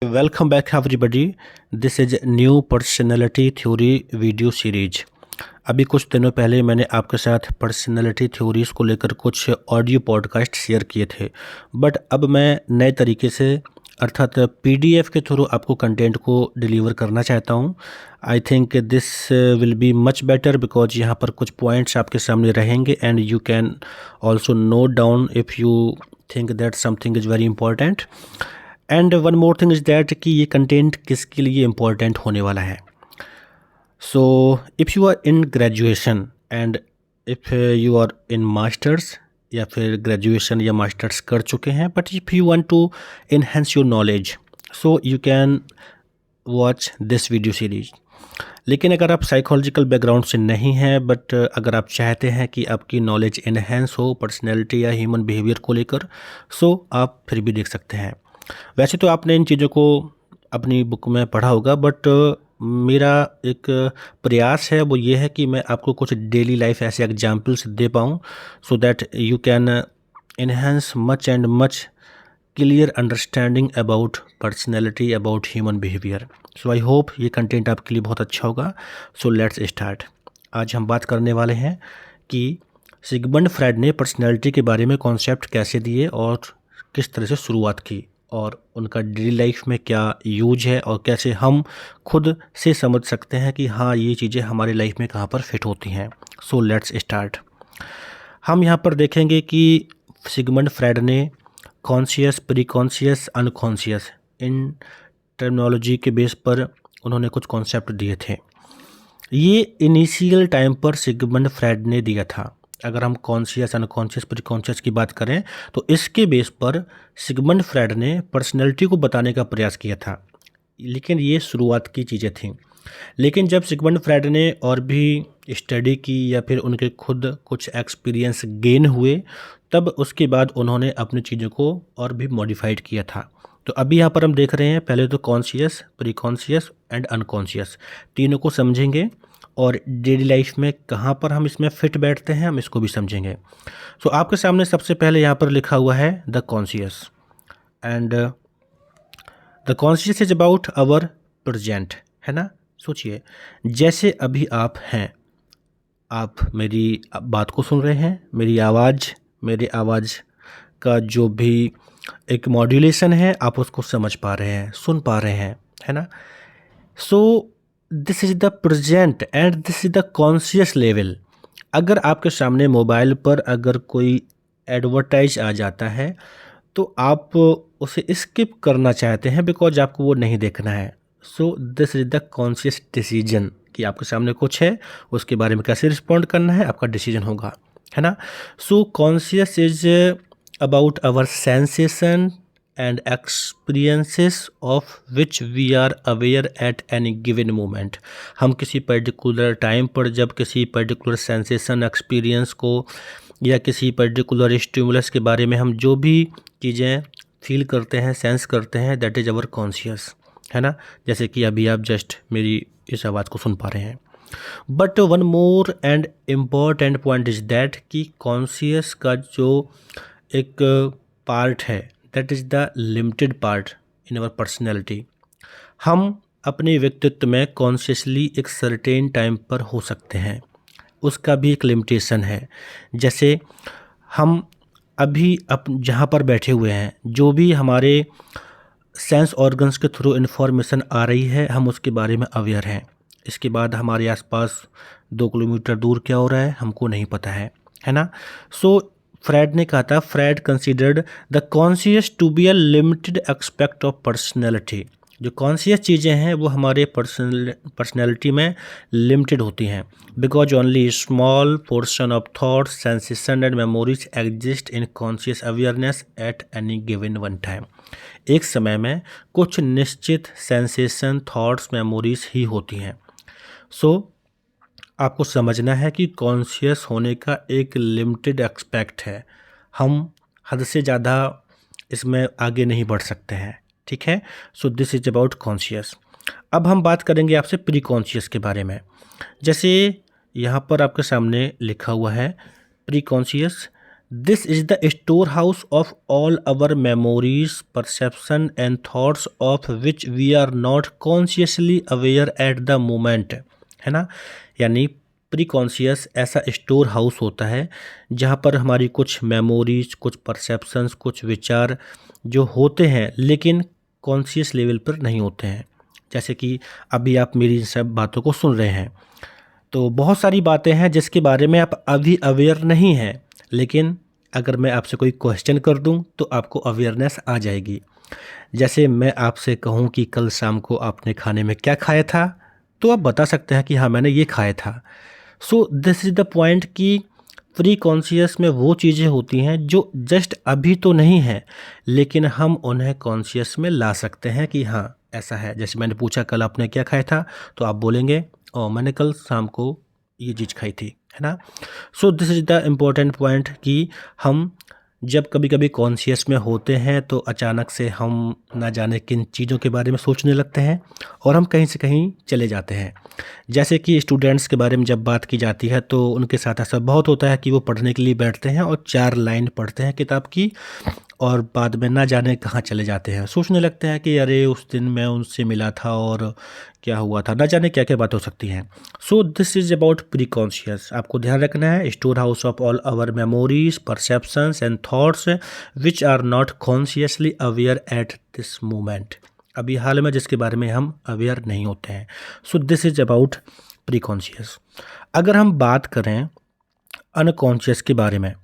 Welcome back everybody. This is new personality theory video series. अभी कुछ दिनों पहले मैंने आपके साथ पर्सनैलिटी थ्योरीज़ को लेकर कुछ ऑडियो पॉडकास्ट शेयर किए थे, बट अब मैं नए तरीके से अर्थात पीडीएफ के थ्रू आपको कंटेंट को डिलीवर करना चाहता हूँ. I think this will be much better because यहाँ पर कुछ पॉइंट्स आपके सामने रहेंगे and you can also note down if you think that something is very important. And one more thing is that कि ये कंटेंट किसके लिए इम्पोर्टेंट होने वाला है. So if you are in graduation and if you are in masters या फिर graduation या मास्टर्स कर चुके हैं, but if you want to enhance your knowledge so you can watch this video series. लेकिन अगर आप साइकोलॉजिकल बैकग्राउंड से नहीं हैं, बट अगर आप चाहते हैं कि आपकी नॉलेज इन्हेंस हो पर्सनैलिटी या ह्यूमन बिहेवियर को लेकर, सो आप फिर भी देख सकते हैं. वैसे तो आपने इन चीज़ों को अपनी बुक में पढ़ा होगा, बट मेरा एक प्रयास है वो ये है कि मैं आपको कुछ डेली लाइफ ऐसे एग्जाम्पल्स दे पाऊँ so that you can enhance much and much clear understanding about personality, about human behaviour. So I hope ये कंटेंट आपके लिए बहुत अच्छा होगा. So let's start. आज हम बात करने वाले हैं कि सिगमंड फ्रायड ने पर्सनैलिटी के बारे में कॉन्सेप्ट कैसे दिए और किस तरह से शुरुआत की और उनका डेली लाइफ में क्या यूज है और कैसे हम खुद से समझ सकते हैं कि हाँ ये चीज़ें हमारी लाइफ में कहाँ पर फिट होती हैं. So let's start. हम यहाँ पर देखेंगे कि सिगमंड फ्रायड ने कॉन्शियस, प्रीकॉन्शियस, अनकॉन्शियस इन टर्मिनोलॉजी के बेस पर उन्होंने कुछ कॉन्सेप्ट दिए थे. ये इनिशियल टाइम पर सिगमंड फ्रायड ने दिया था. अगर हम कॉन्शियस, अनकॉन्शियस, प्रीकॉन्शियस की बात करें तो इसके बेस पर सिगमंड फ्रायड ने पर्सनैलिटी को बताने का प्रयास किया था. लेकिन ये शुरुआत की चीज़ें थीं. लेकिन जब सिगमंड फ्रायड ने और भी स्टडी की या फिर उनके खुद कुछ एक्सपीरियंस गेन हुए, तब उसके बाद उन्होंने अपनी चीज़ों को और भी मॉडिफाइड किया था. तो अभी यहाँ पर हम देख रहे हैं पहले तो कॉन्शियस, प्रीकॉन्शियस एंड अनकॉन्शियस तीनों को समझेंगे और डेली लाइफ में कहाँ पर हम इसमें फिट बैठते हैं हम इसको भी समझेंगे. सो आपके सामने सबसे पहले यहाँ पर लिखा हुआ है the conscious. And the conscious is about our present, है ना. सोचिए जैसे अभी आप हैं, आप मेरी बात को सुन रहे हैं, मेरी आवाज़ का जो भी एक मॉड्यूलेशन है आप उसको समझ पा रहे हैं, सुन पा रहे हैं, है ना. सो this is the present and this is the conscious level. अगर आपके सामने मोबाइल पर अगर कोई एडवर्टाइज आ जाता है तो आप उसे स्किप करना चाहते हैं बिकॉज आपको वो नहीं देखना है. सो this is the conscious decision कि आपके सामने कुछ है, उसके बारे में कैसे रिस्पॉन्ड करना है आपका डिसीजन होगा, है ना. So conscious is about our sensation and experiences of which we are aware at any given moment. हम किसी पर्टिकुलर टाइम पर जब किसी पर्टिकुलर सेंसेशन एक्सपीरियंस को या किसी पर्टिकुलर स्टिमुलस के बारे में हम जो भी चीज़ें फील करते हैं, सेंस करते हैं, दैट इज़ अवर कॉन्शियस, है ना. जैसे कि अभी आप जस्ट मेरी इस आवाज़ को सुन पा रहे हैं. But one more and important point is that कि कॉन्शियस का जो एक पार्ट है that is the limited part in our personality. हम अपने व्यक्तित्व में कॉन्शियसली एक सर्टेन टाइम पर हो सकते हैं, उसका भी एक लिमिटेशन है. जैसे हम अभी जहाँ पर बैठे हुए हैं, जो भी हमारे सेंस ऑर्गन्स के थ्रू इन्फॉर्मेशन आ रही है हम उसके बारे में अवेयर हैं. इसके बाद हमारे आसपास 2 किलोमीटर दूर क्या हो रहा है हमको नहीं पता है ना. सो फ्रायड ने कहा था, Freud considered the conscious to be a limited aspect of personality. जो कॉन्शियस चीज़ें हैं वो हमारे पर्सनैलिटी में लिमिटेड होती हैं because only small portion of thoughts, sensation and memories exist in conscious awareness at any given one time. एक समय में कुछ निश्चित सेंसेशन, थॉट्स, मेमोरीज ही होती हैं. सो आपको समझना है कि कॉन्शियस होने का एक लिमिटेड एस्पेक्ट है. हम हद से ज़्यादा इसमें आगे नहीं बढ़ सकते हैं, ठीक है. सो दिस इज़ अबाउट कॉन्शियस. अब हम बात करेंगे आपसे प्री कॉन्शियस के बारे में. जैसे यहाँ पर आपके सामने लिखा हुआ है preconscious this is the storehouse of all our memories, perception and thoughts of which we are not consciously aware at the moment, है ना। यानी प्री कॉन्शियस ऐसा स्टोर हाउस होता है जहाँ पर हमारी कुछ मेमोरीज, कुछ परसेप्शंस, कुछ विचार जो होते हैं लेकिन कॉन्शियस लेवल पर नहीं होते हैं। जैसे कि अभी आप मेरी इन सब बातों को सुन रहे हैं, तो बहुत सारी बातें हैं जिसके बारे में आप अभी अवेयर नहीं हैं, लेकिन अगर मैं आपसे कोई क्वेश्चन कर दूं तो आपको अवेयरनेस आ जाएगी। जैसे मैं आपसे कहूं कि कल शाम को आपने खाने में क्या खाया था, तो आप बता सकते हैं कि हाँ मैंने ये खाया था। सो दिस इज़ द पॉइंट कि प्री कॉन्शियस में वो चीज़ें होती हैं जो जस्ट अभी तो नहीं है, लेकिन हम उन्हें कॉन्शियस में ला सकते हैं कि हाँ ऐसा है। जैसे मैंने पूछा कल आपने क्या खाया था, तो आप बोलेंगे ओ मैंने कल शाम को ये चीज़ खाई थी, है ना। सो this is the important point कि हम जब कभी कभी कॉन्शियस में होते हैं तो अचानक से हम ना जाने किन चीज़ों के बारे में सोचने लगते हैं और हम कहीं से कहीं चले जाते हैं। जैसे कि स्टूडेंट्स के बारे में जब बात की जाती है तो उनके साथ ऐसा बहुत होता है कि वो पढ़ने के लिए बैठते हैं और 4 लाइन पढ़ते हैं किताब की और बाद में ना जाने कहाँ चले जाते हैं। सोचने लगते हैं कि अरे उस दिन मैं उनसे मिला था और क्या हुआ था, ना जाने क्या क्या बात हो सकती हैं। So this is about preconscious. आपको ध्यान रखना है storehouse of all our memories, perceptions and thoughts which are not consciously aware at this moment, अभी हाल में जिसके बारे में हम अवेयर नहीं होते हैं। So this is about pre conscious. अगर हम बात करें अनकॉन्शियस के बारे में,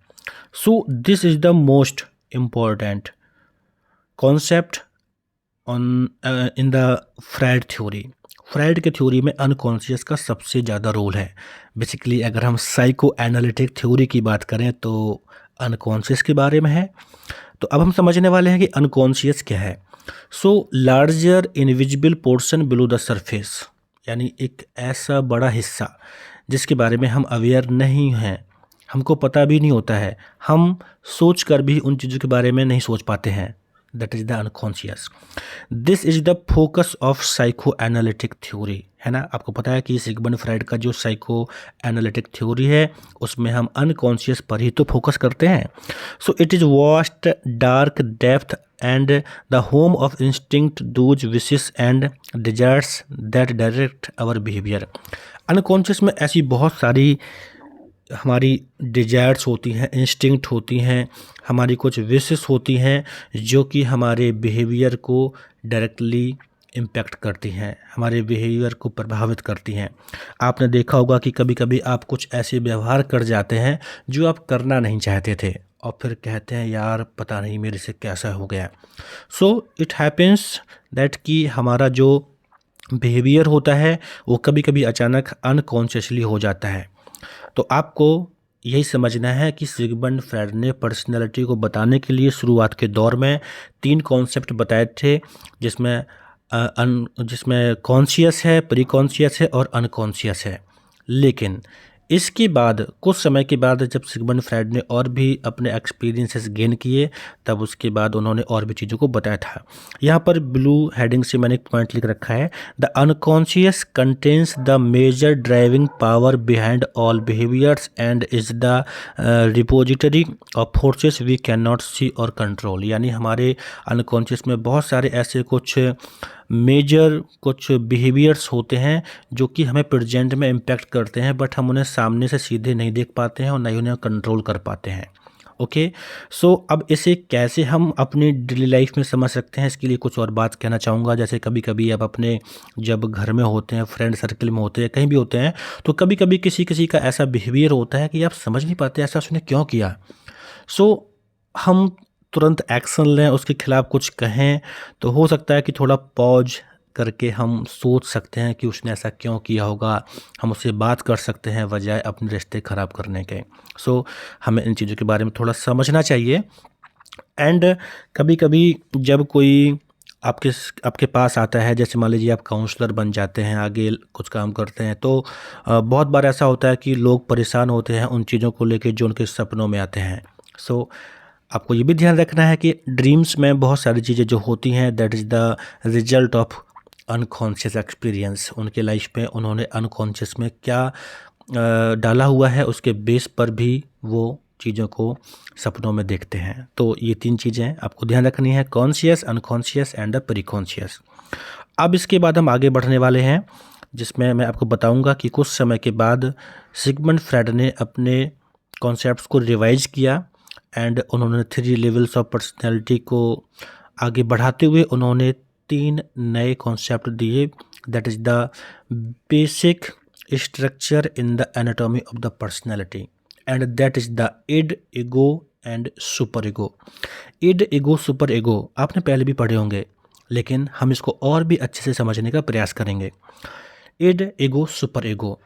सो this is the most important concept on in the fried theory. Fried के थ्योरी में अनकॉन्शियस का सबसे ज़्यादा रोल है। बेसिकली अगर हम साइको एनालिटिक थ्योरी की बात करें तो अनकॉन्शियस के बारे में है। तो अब हम समझने वाले हैं कि अनकॉन्शियस क्या है। So larger invisible portion below the surface, यानी एक ऐसा बड़ा हिस्सा जिसके बारे में हम अवेयर नहीं हैं, हमको पता भी नहीं होता है, हम सोच कर भी उन चीज़ों के बारे में नहीं सोच पाते हैं। That is the unconscious. This is the focus of psycho analytic theory, है ना। आपको पता है कि सिगमंड फ्राइड का जो साइको एनालिटिक थ्योरी है उसमें हम अनकॉन्शियस पर ही तो फोकस करते हैं। So it is vast dark depth and the home of instinct those wishes and desires that direct our behaviour. Unconscious में ऐसी बहुत सारी हमारी डिजायर्स होती हैं, इंस्टिंक्ट होती हैं, हमारी कुछ विशेस होती हैं जो कि हमारे बिहेवियर को डायरेक्टली इम्पैक्ट करती हैं, हमारे बिहेवियर को प्रभावित करती हैं। आपने देखा होगा कि कभी कभी आप कुछ ऐसे व्यवहार कर जाते हैं जो आप करना नहीं चाहते थे और फिर कहते हैं यार पता नहीं मेरे से कैसा हो गया। सो इट हैपेंस दैट कि हमारा जो बिहेवियर होता है वो कभी कभी अचानक अनकॉन्शियसली हो जाता है। तो आपको यही समझना है कि सिगमंड फ्राइड ने पर्सनैलिटी को बताने के लिए शुरुआत के दौर में 3 कॉन्सेप्ट बताए थे, जिसमें कॉन्शियस है, प्री कॉन्शियस है और अनकॉन्शियस है। लेकिन इसके बाद कुछ समय के बाद जब सिगमंड फ्राइड ने और भी अपने एक्सपीरियंसेस गेन किए, तब उसके बाद उन्होंने और भी चीज़ों को बताया था। यहाँ पर ब्लू हेडिंग से मैंने एक पॉइंट लिख रखा है, the unconscious contains the major driving power behind all behaviours and is the repository of forces we can not see or control. यानी हमारे अनकॉन्शियस में बहुत सारे ऐसे कुछ मेजर कुछ बिहेवियर्स होते हैं जो कि हमें प्रेजेंट में इम्पैक्ट करते हैं, बट हम उन्हें सामने से सीधे नहीं देख पाते हैं और नहीं उन्हें कंट्रोल कर पाते हैं। ओके, सो अब इसे कैसे हम अपनी डेली लाइफ में समझ सकते हैं, इसके लिए कुछ और बात कहना चाहूँगा। जैसे कभी कभी आप अपने जब घर में होते हैं, फ्रेंड सर्कल में होते हैं, कहीं भी होते हैं, तो कभी कभी किसी किसी का ऐसा बिहेवियर होता है कि आप समझ नहीं पाते ऐसा उसने क्यों किया। सो हम तुरंत एक्शन लें, उसके खिलाफ कुछ कहें, तो हो सकता है कि थोड़ा पॉज करके हम सोच सकते हैं कि उसने ऐसा क्यों किया होगा, हम उससे बात कर सकते हैं बजाय अपने रिश्ते ख़राब करने के। सो हमें इन चीज़ों के बारे में थोड़ा समझना चाहिए। एंड कभी कभी जब कोई आपके पास आता है, जैसे मान लीजिए आप काउंसलर बन जाते हैं, आगे कुछ काम करते हैं, तो बहुत बार ऐसा होता है कि लोग परेशान होते हैं उन चीज़ों को लेके जो उनके सपनों में आते हैं। सो आपको ये भी ध्यान रखना है कि ड्रीम्स में बहुत सारी चीज़ें जो होती हैं that is the result of unconscious experience. उनके लाइफ में उन्होंने अनकॉन्शियस में क्या डाला हुआ है उसके बेस पर भी वो चीज़ों को सपनों में देखते हैं। तो ये 3 चीज़ें आपको ध्यान रखनी है, conscious, unconscious and the preconscious. अब इसके बाद हम आगे बढ़ने वाले हैं, जिसमें मैं आपको बताऊंगा कि कुछ समय के बाद सिगमंड फ्रायड ने अपने कॉन्सेप्ट्स को रिवाइज किया एंड उन्होंने 3 लेवल्स ऑफ पर्सनैलिटी को आगे बढ़ाते हुए उन्होंने 3 नए कॉन्सेप्ट दिए, that is the basic structure in the anatomy of the personality and that is the id, ego and superego. Id, ego, super ego आपने पहले भी पढ़े होंगे, लेकिन हम इसको और भी अच्छे से समझने का प्रयास करेंगे। Id, ego, super ego.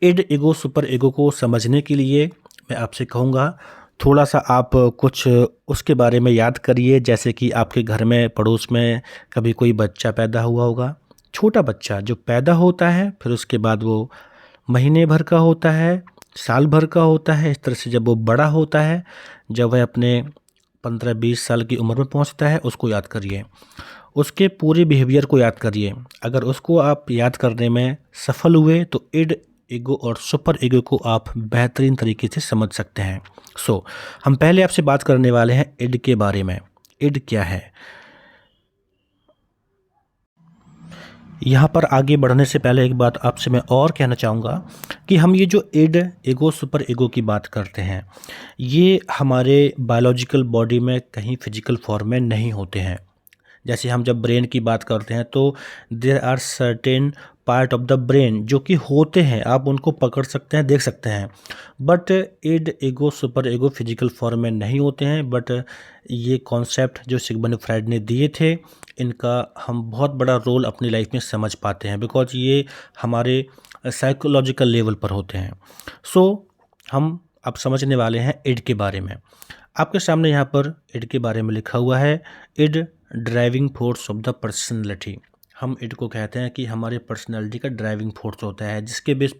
Id, ego, super ego को समझने के लिए मैं आपसे कहूँगा थोड़ा सा आप कुछ उसके बारे में याद करिए, जैसे कि आपके घर में पड़ोस में कभी कोई बच्चा पैदा हुआ होगा। छोटा बच्चा जो पैदा होता है, फिर उसके बाद वो महीने भर का होता है, साल भर का होता है, इस तरह से जब वो बड़ा होता है, जब वह अपने 15-20 साल की उम्र में पहुंचता है, उसको याद करिए, उसके पूरे बिहेवियर को याद करिए। अगर उसको आप याद करने में सफल हुए तो इड, ईगो और सुपर ईगो को आप बेहतरीन तरीके से समझ सकते हैं। हम पहले आपसे बात करने वाले हैं इड के बारे में। इड क्या है? यहाँ पर आगे बढ़ने से पहले एक बात आपसे मैं और कहना चाहूँगा कि हम ये जो इड, ईगो, सुपर ईगो की बात करते हैं, ये हमारे बायोलॉजिकल बॉडी में कहीं फिजिकल फॉर्म में नहीं होते हैं। जैसे हम जब ब्रेन की बात करते हैं तो there are certain part of the brain जो कि होते हैं, आप उनको पकड़ सकते हैं, देख सकते हैं, but id, ego, super ego physical form में नहीं होते हैं। बट ये कॉन्सेप्ट जो सिगमंड फ्रायड ने दिए थे, इनका हम बहुत बड़ा रोल अपनी लाइफ में समझ पाते हैं, बिकॉज ये हमारे साइकोलॉजिकल लेवल पर होते हैं। हम अब समझने वाले हैं इड के बारे में। आपके सामने यहाँ पर इड के बारे में लिखा हुआ है, id driving force of the personality. हम इड को कहते हैं कि हमारे पर्सनैलिटी का ड्राइविंग फोर्स होता है, जिसके बेस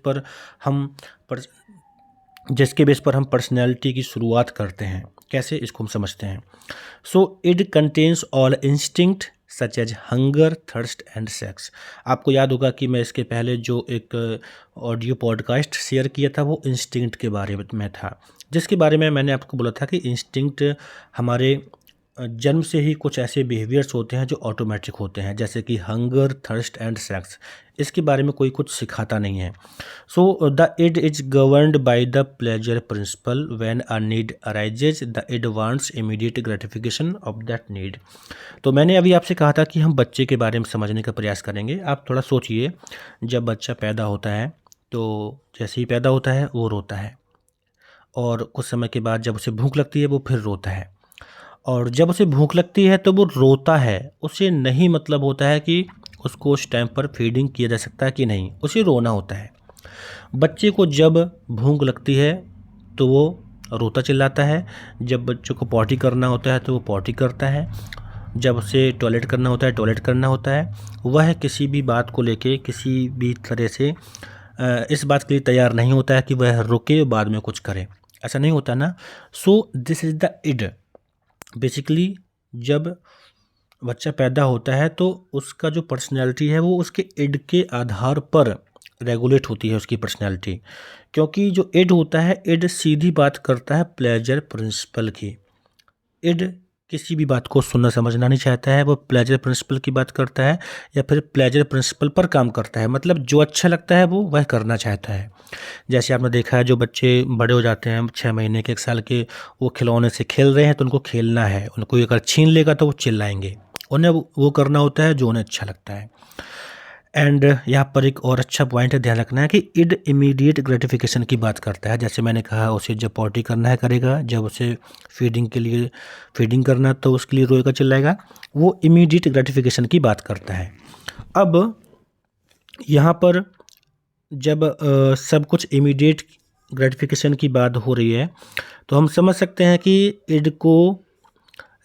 पर हम पर्सनैलिटी की शुरुआत करते हैं। कैसे, इसको हम समझते हैं। Id contains all instinct such as hunger, thirst and sex. आपको याद होगा कि मैं इसके पहले जो एक ऑडियो पॉडकास्ट शेयर किया था वो इंस्टिंक्ट के बारे में था, जिसके बारे में मैंने आपको बोला था कि इंस्टिंक्ट हमारे जन्म से ही कुछ ऐसे बिहेवियर्स होते हैं जो ऑटोमेटिक होते हैं, जैसे कि हंगर, थर्स्ट एंड सेक्स। इसके बारे में कोई कुछ सिखाता नहीं है। The id is governed by the pleasure principle. When a need arises the id wants immediate gratification of that need. तो मैंने अभी आपसे कहा था कि हम बच्चे के बारे में समझने का प्रयास करेंगे। आप थोड़ा सोचिए, जब बच्चा पैदा होता है तो जैसे ही पैदा होता है वो रोता है, और कुछ समय के बाद जब उसे भूख लगती है वो फिर रोता है, और जब उसे भूख लगती है तो वो रोता है। उसे नहीं मतलब होता है कि उसको उस टाइम पर फीडिंग किया जा सकता है कि नहीं, उसे रोना होता है। बच्चे को जब भूख लगती है तो वो रोता चिल्लाता है, जब बच्चों को पॉटी करना होता है तो वो पॉटी करता है, जब उसे टॉयलेट करना होता है टॉयलेट करना होता है। वह किसी भी बात को लेके किसी भी तरह से इस बात के लिए तैयार नहीं होता है कि वह रुके बाद में कुछ करे, ऐसा नहीं होता ना। This is the id. Basically जब बच्चा पैदा होता है तो उसका जो पर्सनैलिटी है वो उसके इड के आधार पर रेगुलेट होती है उसकी पर्सनैलिटी, क्योंकि जो इड होता है, इड सीधी बात करता है प्लेजर प्रिंसिपल की। इड किसी भी बात को सुनना समझना नहीं चाहता है, वो प्लेजर प्रिंसिपल की बात करता है या फिर प्लेजर प्रिंसिपल पर काम करता है, मतलब जो अच्छा लगता है वो वह करना चाहता है। जैसे आपने देखा है, जो बच्चे बड़े हो जाते हैं 6 महीने के, 1 साल के, वो खिलौने से खेल रहे हैं तो उनको खेलना है, उनको अगर छीन लेगा तो वो चिल्लाएंगे। उन्हें वो करना होता है जो उन्हें अच्छा लगता है। एंड यहाँ पर एक और अच्छा पॉइंट है, ध्यान रखना है कि इड इमीडिएट ग्रेटिफिकेशन की बात करता है। जैसे मैंने कहा, उसे जब पॉटी करना है करेगा, जब उसे फीडिंग करना तो उसके लिए रोएगा चिल्लाएगा, वो इमीडिएट ग्रेटिफिकेशन की बात करता है। अब यहाँ पर जब सब कुछ इमीडिएट ग्रेटिफिकेशन की बात हो रही है तो हम समझ सकते हैं कि इड को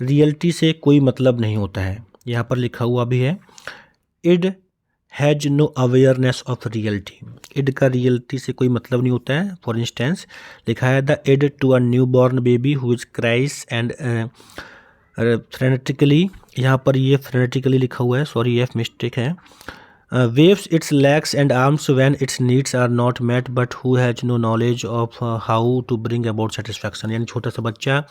रियलिटी से कोई मतलब नहीं होता है। यहाँ पर लिखा हुआ भी है, id has no awareness of reality. Id का रियलिटी से कोई मतलब नहीं होता है। फॉर इंस्टेंस लिखा है, the id to a new born baby who is cries and frenetically. यहाँ पर ये फ्रेनेटिकली लिखा हुआ है, सॉरी ये मिस्टेक है। waves its legs and arms when its needs are not met but who has no knowledge of how to bring about satisfaction। यानी छोटा सा बच्चा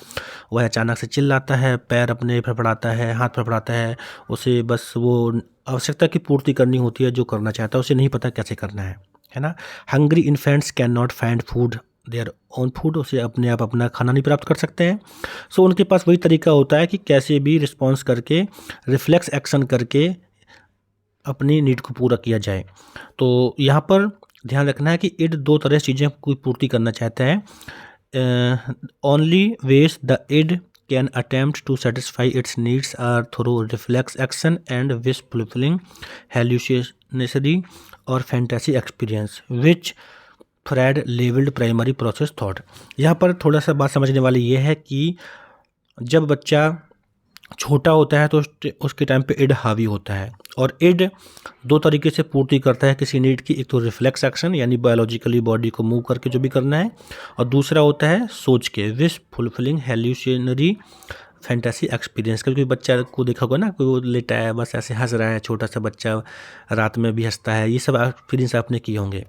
वह अचानक से चिल्लाता है, पैर अपने फड़फड़ाता है, हाथ फड़फड़ाता है, उसे बस वो आवश्यकता की पूर्ति करनी होती है जो करना चाहता है, उसे नहीं पता कैसे करना है ना। Hungry infants can not find food their own food, उसे अपने आप अपना खाना नहीं प्राप्त कर सकते हैं। सो उनके पास वही तरीका होता है कि कैसे भी रिस्पॉन्स करके, रिफ्लेक्स एक्शन करके अपनी नीड को पूरा किया जाए। तो यहाँ पर ध्यान रखना है कि इड दो तरह से चीज़ें की पूर्ति करना चाहता है। Only ways the id can attempt to satisfy its needs are through reflex action and wish fulfilling hallucinatory or fantasy experience which Freud labelled primary process thought. यहाँ पर थोड़ा सा बात समझने वाली ये है कि जब बच्चा छोटा होता है तो उसके टाइम पे इड हावी होता है, और इड दो तरीके से पूर्ति करता है किसी नीड की। एक तो रिफ्लेक्स एक्शन यानी बायोलॉजिकली बॉडी को मूव करके जो भी करना है, और दूसरा होता है सोच के, विश फुलफिलिंग हेल्यूसिनरी फैंटेसी एक्सपीरियंस। कभी बच्चा को देखा होगा ना, कोई वो लेटा है बस ऐसे हंस रहा है, छोटा सा बच्चा रात में भी हंसता है, ये सब एक्सपीरियंस आपने किए होंगे।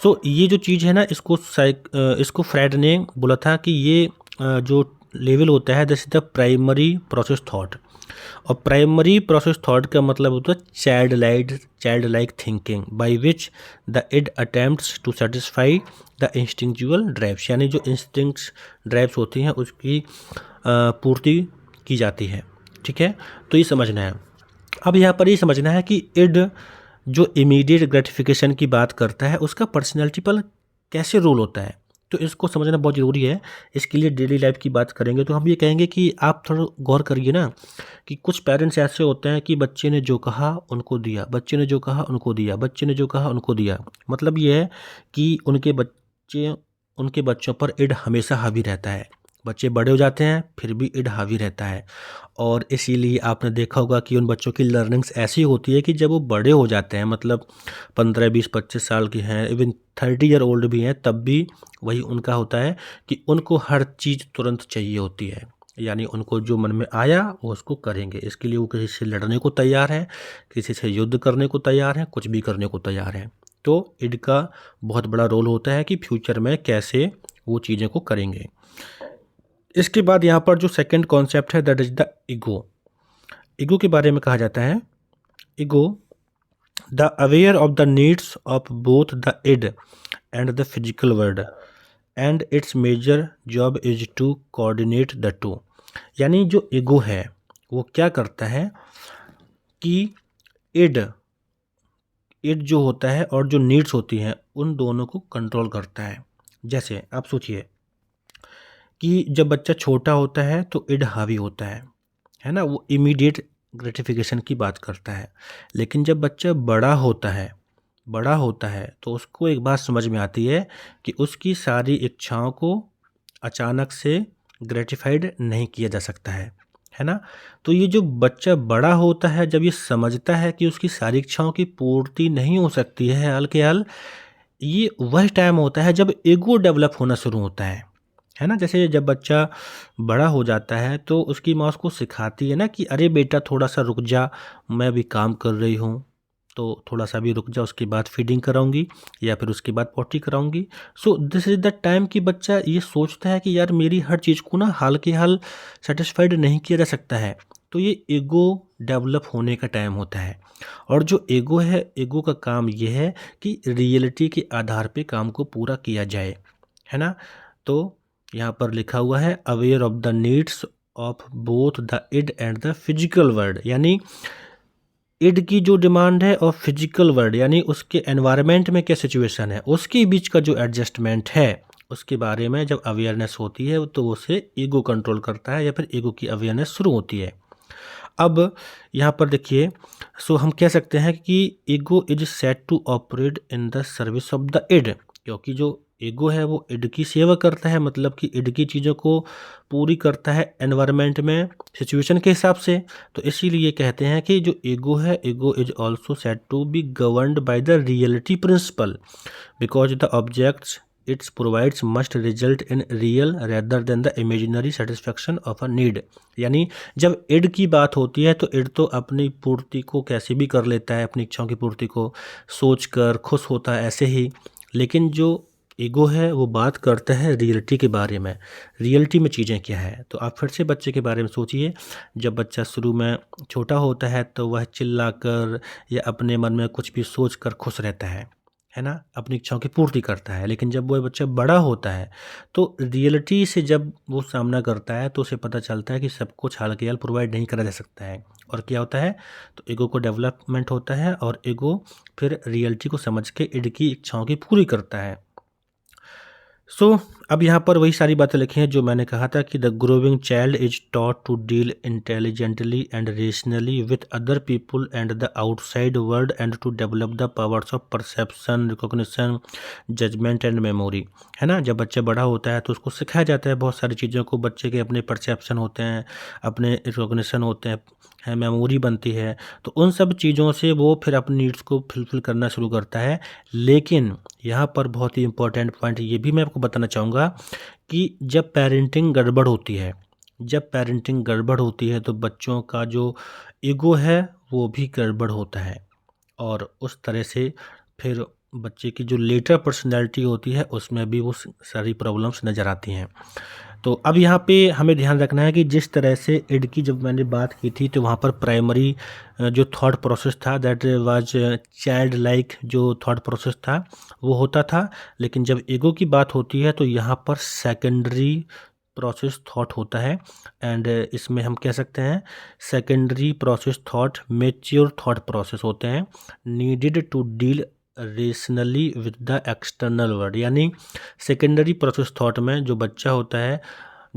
सो ये जो चीज़ है ना, इसको फ्रेड ने बोला था कि ये जो लेवल होता है this is the primary process thought. और प्राइमरी प्रोसेस थॉट का मतलब होता है child like thinking by which the id attempts to satisfy the instinctual drives, यानी जो इंस्टिंक्ट्स ड्राइव्स होती हैं उसकी पूर्ति की जाती है। ठीक है, तो ये समझना है। अब यहाँ पर ये समझना है कि इड जो इमीडिएट ग्रेटिफिकेशन की बात करता है उसका पर्सनैलिटी पर कैसे रोल होता है, तो इसको समझना बहुत ज़रूरी है। इसके लिए डेली लाइफ की बात करेंगे तो हम ये कहेंगे कि आप थोड़ा गौर करिए ना कि कुछ पेरेंट्स ऐसे होते हैं कि बच्चे ने जो कहा उनको दिया, बच्चे ने जो कहा उनको दिया, बच्चे ने जो कहा उनको दिया। मतलब ये है कि उनके बच्चों पर इड हमेशा हावी रहता है। बच्चे बड़े हो जाते हैं फिर भी इड हावी रहता है, और इसीलिए आपने देखा होगा कि उन बच्चों की लर्निंग्स ऐसी होती है कि जब वो बड़े हो जाते हैं, मतलब 15, 20, 25 साल के हैं, इवन 30 ईयर ओल्ड भी हैं, तब भी वही उनका होता है कि उनको हर चीज़ तुरंत चाहिए होती है। यानी उनको जो मन में आया वो उसको करेंगे। इसके लिए वो किसी से लड़ने को तैयार हैं, किसी से युद्ध करने को तैयार हैं, कुछ भी करने को तैयार हैं। तो इड का बहुत बड़ा रोल होता है कि फ्यूचर में कैसे वो चीज़ें को करेंगे। इसके बाद यहाँ पर जो सेकंड कॉन्सेप्ट है that is the ego. Ego के बारे में कहा जाता है, ego the aware of the needs of both the id and the physical world and its major job is to coordinate the two. यानी जो ईगो है वो क्या करता है कि इड जो होता है और जो नीड्स होती हैं उन दोनों को कंट्रोल करता है। जैसे आप सोचिए कि जब बच्चा छोटा होता है तो इड हावी होता है ना, वो इमीडिएट ग्रेटिफिकेशन की बात करता है। लेकिन जब बच्चा बड़ा होता है तो उसको एक बात समझ में आती है कि उसकी सारी इच्छाओं को अचानक से ग्रेटिफाइड नहीं किया जा सकता है ना। तो ये जो बच्चा बड़ा होता है, जब ये समझता है कि उसकी सारी इच्छाओं की पूर्ति नहीं हो सकती है हाल के हाल, ये वह टाइम होता है जब ईगो डेवलप होना शुरू होता है ना। जैसे जब बच्चा बड़ा हो जाता है तो उसकी माँ उसको सिखाती है ना कि अरे बेटा थोड़ा सा रुक जा, मैं भी काम कर रही हूँ, तो थोड़ा सा भी रुक जा, उसके बाद फीडिंग कराऊंगी या फिर उसके बाद पॉटी कराऊंगी। So this is the time कि बच्चा ये सोचता है कि यार मेरी हर चीज़ को ना हाल के हाल सेटिस्फाइड नहीं किया जा सकता है। तो ये ईगो डेवलप होने का टाइम होता है। और जो ईगो है, ईगो का काम ये है कि रियलिटी के आधार पे काम को पूरा किया जाए, है ना। तो यहाँ पर लिखा हुआ है aware of the needs of both the id and the physical world, यानी इड की जो डिमांड है और फिजिकल वर्ल्ड यानी उसके एनवायरनमेंट में क्या सिचुएशन है, उसके बीच का जो एडजस्टमेंट है उसके बारे में जब अवेयरनेस होती है तो उसे ईगो कंट्रोल करता है या फिर ईगो की अवेयरनेस शुरू होती है। अब यहाँ पर देखिए, सो हम कह सकते हैं कि ego is set to operate in the service of the id, क्योंकि जो ईगो है वो इड की सेवा करता है, मतलब कि इड की चीज़ों को पूरी करता है एनवायरनमेंट में सिचुएशन के हिसाब से। तो इसीलिए कहते हैं कि जो ईगो है, ego is also set to be governed by the reality principle because the objects its provides must result in real rather than the imaginary satisfaction of a need. यानी जब इड की बात होती है तो इड तो अपनी पूर्ति को कैसे भी कर लेता है, अपनी इच्छाओं की पूर्ति को सोच कर खुश होता है ऐसे ही, लेकिन जो ईगो है वो बात करता है रियलिटी के बारे में, रियलिटी में चीज़ें क्या है। तो आप फिर से बच्चे के बारे में सोचिए, जब बच्चा शुरू में छोटा होता है तो वह चिल्लाकर या अपने मन में कुछ भी सोच कर खुश रहता है ना, अपनी इच्छाओं की पूर्ति करता है। लेकिन जब वह बच्चा बड़ा होता है तो रियलिटी से जब वो सामना करता है तो उसे पता चलता है कि सब कुछ हाल के हाल प्रोवाइड नहीं करा जा सकता है। और क्या होता है, तो ईगो को डेवलपमेंट होता है और ईगो फिर रियलिटी को समझ के इड की इच्छाओं की पूरी करता है। अब यहाँ पर वही सारी बातें लिखी हैं जो मैंने कहा था कि the growing child is taught to deal intelligently and rationally with other people and the outside world and to develop the powers of perception, recognition, judgement and memory, है ना। जब बच्चा बड़ा होता है तो उसको सिखाया जाता है बहुत सारी चीज़ों को, बच्चे के अपने परसेप्शन होते हैं, अपने रिकॉग्निशन होते हैं, मेमोरी बनती है, तो उन सब चीज़ों से वो फिर अपनी नीड्स को फुलफिल करना शुरू करता है। लेकिन यहाँ पर बहुत ही इम्पोर्टेंट पॉइंट ये भी मैं आपको बताना चाहूँगा कि जब पेरेंटिंग गड़बड़ होती है, तो बच्चों का जो ईगो है वो भी गड़बड़ होता है और उस तरह से फिर बच्चे की जो लेटर पर्सनैलिटी होती है उसमें भी वो सारी प्रॉब्लम्स नज़र आती हैं। तो अब यहाँ पे हमें ध्यान रखना है कि जिस तरह से इड की जब मैंने बात की थी तो वहाँ पर प्राइमरी जो थॉट प्रोसेस था दैट वाज चाइल्ड लाइक, जो थॉट प्रोसेस था वो होता था। लेकिन जब ईगो की बात होती है तो यहाँ पर सेकेंडरी प्रोसेस थॉट होता है एंड इसमें हम कह सकते हैं secondary process thought mature thought process होते हैं, needed to deal rationally with the external world. यानी सेकेंडरी प्रोसेस थॉट में जो बच्चा होता है,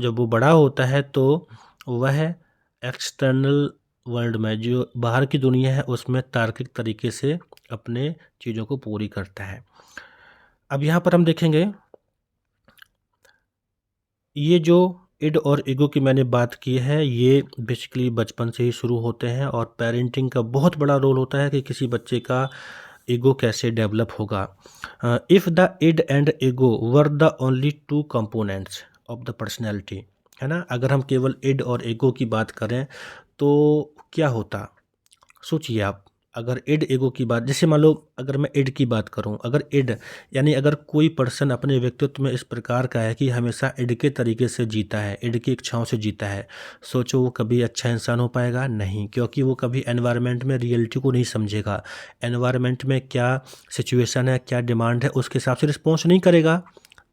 जब वो बड़ा होता है तो वह एक्सटर्नल वर्ल्ड में, जो बाहर की दुनिया है, उसमें तार्किक तरीके से अपने चीज़ों को पूरी करता है। अब यहाँ पर हम देखेंगे ये जो इड और ईगो की मैंने बात की है ये बेसिकली बचपन से ही शुरू होते हैं और पेरेंटिंग का बहुत बड़ा रोल होता है कि किसी बच्चे का ईगो कैसे डेवलप होगा। If the id and ego were the only two components of the personality, है ना, अगर हम केवल इड और ईगो की बात करें तो क्या होता। सोचिए आप, अगर इड ईगो की बात, जैसे मान लो अगर मैं इड की बात करूं, अगर इड यानी अगर कोई पर्सन अपने व्यक्तित्व में इस प्रकार का है कि हमेशा इड के तरीके से जीता है, इड की इच्छाओं से जीता है, सोचो वो कभी अच्छा इंसान हो पाएगा? नहीं, क्योंकि वो कभी एनवायरनमेंट में रियलिटी को नहीं समझेगा, एनवायरनमेंट में क्या सिचुएशन है, क्या डिमांड है, उसके हिसाब से रिस्पॉन्स नहीं करेगा,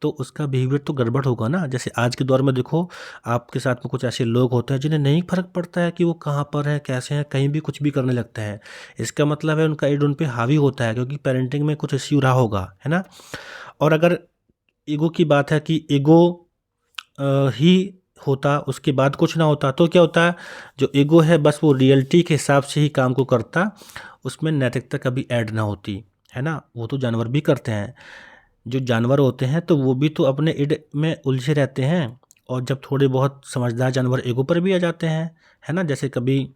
तो उसका बिहेवियर तो गड़बड़ होगा ना। जैसे आज के दौर में देखो, आपके साथ में कुछ ऐसे लोग होते हैं जिन्हें नहीं फ़र्क पड़ता है कि वो कहाँ पर हैं, कैसे हैं, कहीं भी कुछ भी करने लगते हैं। इसका मतलब है उनका इड उन पे हावी होता है क्योंकि पेरेंटिंग में कुछ इश्यू रहा होगा, है ना। और अगर ईगो की बात है कि ईगो ही होता, उसके बाद कुछ ना होता, तो क्या होता, जो ईगो है बस वो रियलिटी के हिसाब से ही काम को करता, उसमें नैतिकता कभी ऐड ना होती, है ना। वो तो जानवर भी करते हैं, जो जानवर होते हैं तो वो भी तो अपने इड में उलझे रहते हैं और जब थोड़े बहुत समझदार जानवर ईगो पर भी आ जाते हैं, है ना। जैसे कभी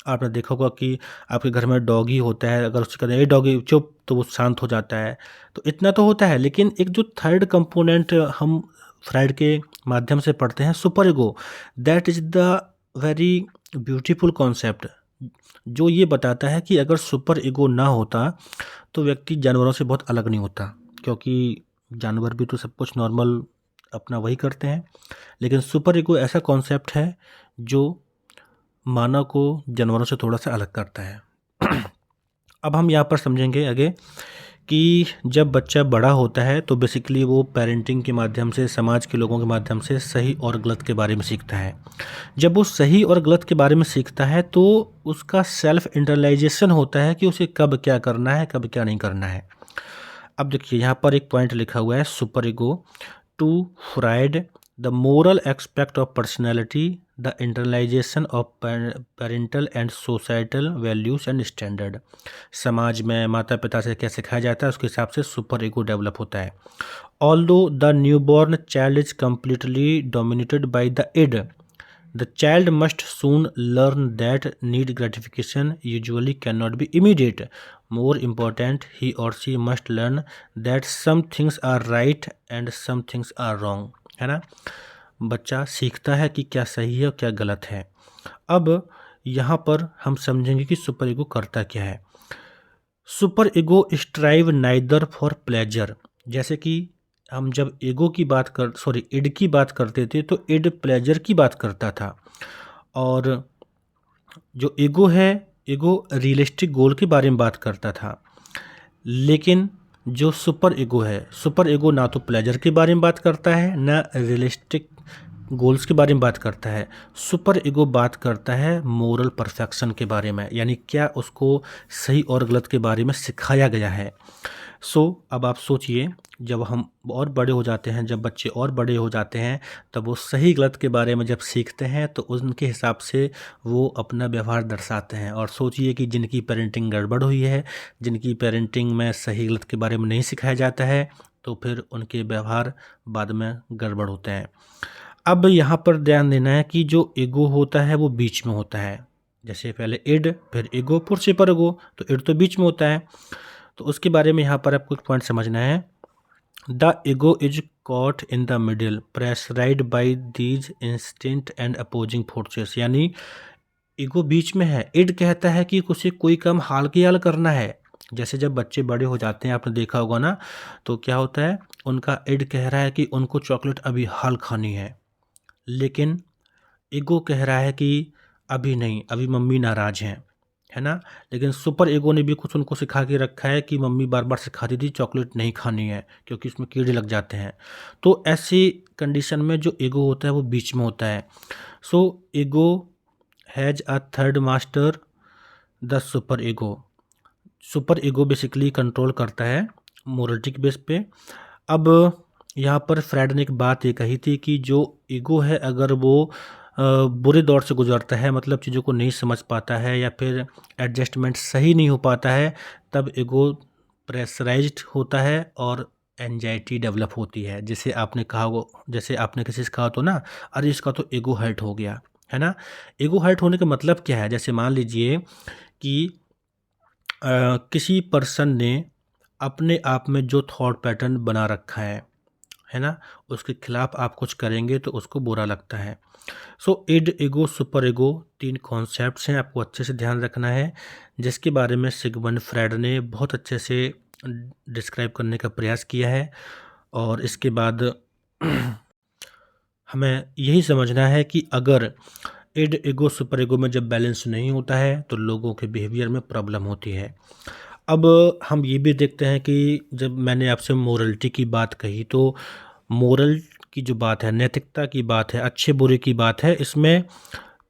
आपने देखा होगा कि आपके घर में डॉगी होता है, अगर उससे कहते हैं ए डॉगी चुप, तो वो शांत हो जाता है। तो इतना तो होता है, लेकिन एक जो थर्ड कंपोनेंट हम फ्राइड के माध्यम से पढ़ते हैं, super ego, that is the very beautiful concept, जो ये बताता है कि अगर सुपर ईगो ना होता तो व्यक्ति जानवरों से बहुत अलग नहीं होता, क्योंकि जानवर भी तो सब कुछ नॉर्मल अपना वही करते हैं, लेकिन सुपर ईगो ऐसा कॉन्सेप्ट है जो मानव को जानवरों से थोड़ा सा अलग करता है। अब हम यहाँ पर समझेंगे आगे कि जब बच्चा बड़ा होता है तो बेसिकली वो पेरेंटिंग के माध्यम से, समाज के लोगों के माध्यम से सही और गलत के बारे में सीखता है। जब वो सही और गलत के बारे में सीखता है तो उसका सेल्फ इंटरलाइजेशन होता है कि उसे कब क्या करना है, कब क्या नहीं करना है। अब देखिए यहाँ पर एक पॉइंट लिखा हुआ है, super ego to Freud the moral aspect of personality, the internalisation of parental and societal values and standard. समाज में माता पिता से क्या सिखाया जाता है उसके हिसाब से सुपर ईगो डेवलप होता है। Although the newborn child is completely dominated by the id, the child must soon learn that need gratification usually can not be immediate. More important, he or she must learn that some things are right and some things are wrong. है ना, बच्चा सीखता है कि क्या सही है और क्या गलत है. अब यहाँ पर हम समझेंगे कि सुपर ईगो करता क्या है. Super ego strive neither for pleasure. जैसे कि हम जब ईगो की बात कर इड की बात करते थे तो इड प्लेजर की बात करता था. और जो ईगो है, ईगो रियलिस्टिक गोल के बारे में बात करता था. लेकिन जो सुपर ईगो है, सुपर ईगो ना तो प्लेजर के बारे में बात करता है ना रियलिस्टिक गोल्स के बारे में बात करता है. सुपर ईगो बात करता है मोरल परफेक्शन के बारे में, यानी क्या उसको सही और गलत के बारे में सिखाया गया है. अब आप सोचिए, जब हम और बड़े हो जाते हैं, जब बच्चे और बड़े हो जाते हैं, तब वो सही गलत के बारे में जब सीखते हैं तो उनके हिसाब से वो अपना व्यवहार दर्शाते हैं. और सोचिए कि जिनकी पेरेंटिंग गड़बड़ हुई है, जिनकी पेरेंटिंग में सही गलत के बारे में नहीं सिखाया जाता है, तो फिर उनके व्यवहार बाद में गड़बड़ होते हैं. अब यहाँ पर ध्यान देना है कि जो ईगो होता है वो बीच में होता है. जैसे पहले इड, फिर ईगो, फिर सुपर ईगो. तो इड तो बीच में होता है, तो उसके बारे में यहाँ पर आपको एक पॉइंट समझना है. The ego is caught in the middle, pressurized by these instinct and opposing forces. यानी ईगो बीच में है. इड कहता है कि उसे कोई काम हाल के हाल करना है. जैसे जब बच्चे बड़े हो जाते हैं, आपने देखा होगा ना, तो क्या होता है, उनका इड कह रहा है कि उनको चॉकलेट अभी हाल खानी है. लेकिन ईगो कह रहा है कि अभी नहीं, अभी मम्मी नाराज़ हैं. है ना. लेकिन सुपर ईगो ने भी कुछ उनको सिखा के रखा है कि मम्मी बार बार सिखाती थी चॉकलेट नहीं खानी है क्योंकि उसमें कीड़े लग जाते हैं. तो ऐसी कंडीशन में जो ईगो होता है वो बीच में होता है. Ego has a third master, the super ego. Super ego basically control करता है मोरलिटी के बेस पे. अब यहाँ पर फ्रेड ने एक बात ये कही थी कि जो ईगो है, अगर वो बुरे दौर से गुजरता है, मतलब चीज़ों को नहीं समझ पाता है या फिर एडजस्टमेंट सही नहीं हो पाता है, तब ईगो प्रेशराइज्ड होता है और एंजाइटी डेवलप होती है. जैसे आपने कहा हो, जैसे आपने किसी से कहा तो ना, अरे इसका तो ईगो हर्ट हो गया. है ना. ईगो हर्ट होने का मतलब क्या है. जैसे मान लीजिए कि किसी पर्सन ने अपने आप में जो थॉट पैटर्न बना रखा है ना, उसके खिलाफ आप कुछ करेंगे तो उसको बुरा लगता है. Id, ego, super ego 3 concepts हैं, आपको अच्छे से ध्यान रखना है, जिसके बारे में सिगमंड फ्रायड ने बहुत अच्छे से डिस्क्राइब करने का प्रयास किया है. और इसके बाद हमें यही समझना है कि अगर इड, ईगो, सुपर ईगो में जब बैलेंस नहीं होता है तो लोगों के बिहेवियर में प्रॉब्लम होती है. अब हम ये भी देखते हैं कि जब मैंने आपसे मोरलिटी की बात कही, तो मोरल की जो बात है, नैतिकता की बात है, अच्छे बुरे की बात है, इसमें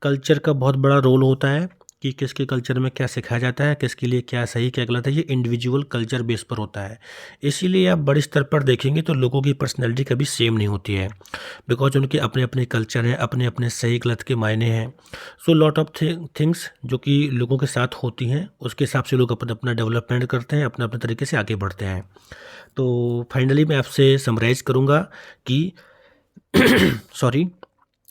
कल्चर का बहुत बड़ा रोल होता है कि किसके कल्चर में क्या सिखाया जाता है, किसके लिए क्या सही क्या गलत है. ये इंडिविजुअल कल्चर बेस पर होता है. इसीलिए आप बड़े स्तर पर देखेंगे तो लोगों की पर्सनैलिटी कभी सेम नहीं होती है, बिकॉज उनके अपने अपने कल्चर हैं, अपने अपने सही गलत के मायने हैं. लॉट ऑफ थिंग्स जो कि लोगों के साथ होती हैं, उसके हिसाब से लोग अपना अपना डेवलपमेंट करते हैं, अपने अपने तरीके से आगे बढ़ते हैं. तो फाइनली मैं आपसे समराइज करूँगा कि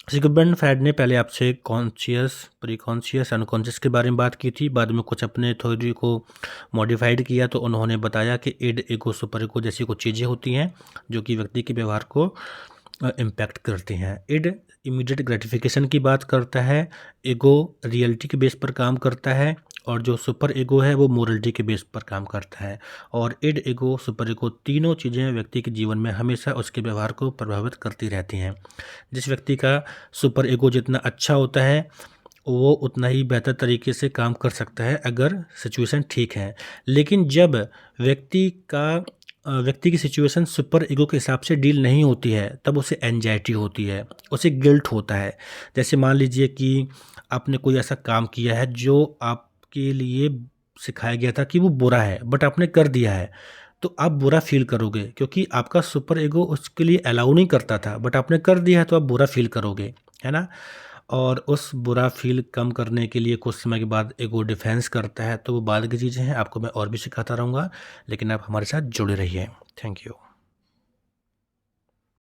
सिगमंड फ्रायड ने पहले आपसे कॉन्शियस, प्री कॉन्शियस, अनकॉन्शियस के बारे में बात की थी. बाद में कुछ अपने थ्योरी को मॉडिफाइड किया, तो उन्होंने बताया कि इड, ईगो, सुपर ईगो जैसी कुछ चीज़ें होती हैं जो कि व्यक्ति के व्यवहार को इम्पैक्ट करती हैं. इड इमीडिएट ग्रेटिफिकेशन की बात करता है, ईगो रियलिटी के बेस पर काम करता है, और जो सुपर ईगो है वो मोरलिटी के बेस पर काम करता है. और इड, ईगो, सुपर ईगो तीनों चीज़ें व्यक्ति के जीवन में हमेशा उसके व्यवहार को प्रभावित करती रहती हैं. जिस व्यक्ति का सुपर ईगो जितना अच्छा होता है, वो उतना ही बेहतर तरीके से काम कर सकता है अगर सिचुएशन ठीक है. लेकिन जब व्यक्ति की सिचुएशन सुपर ईगो के हिसाब से डील नहीं होती है, तब उसे एंजाइटी होती है, उसे गिल्ट होता है. जैसे मान लीजिए कि आपने कोई ऐसा काम किया है जो आपके लिए सिखाया गया था कि वो बुरा है, बट आपने कर दिया है, तो आप बुरा फील करोगे क्योंकि आपका सुपर ईगो उसके लिए अलाउ नहीं करता था, बट आपने कर दिया है तो आप बुरा फील करोगे. है ना. और उस बुरा फील कम करने के लिए कुछ समय के बाद ईगो डिफेंस करता है. तो वो बाद की चीज़ें हैं, आपको मैं और भी सिखाता रहूँगा, लेकिन आप हमारे साथ जुड़े रहिए. Thank you.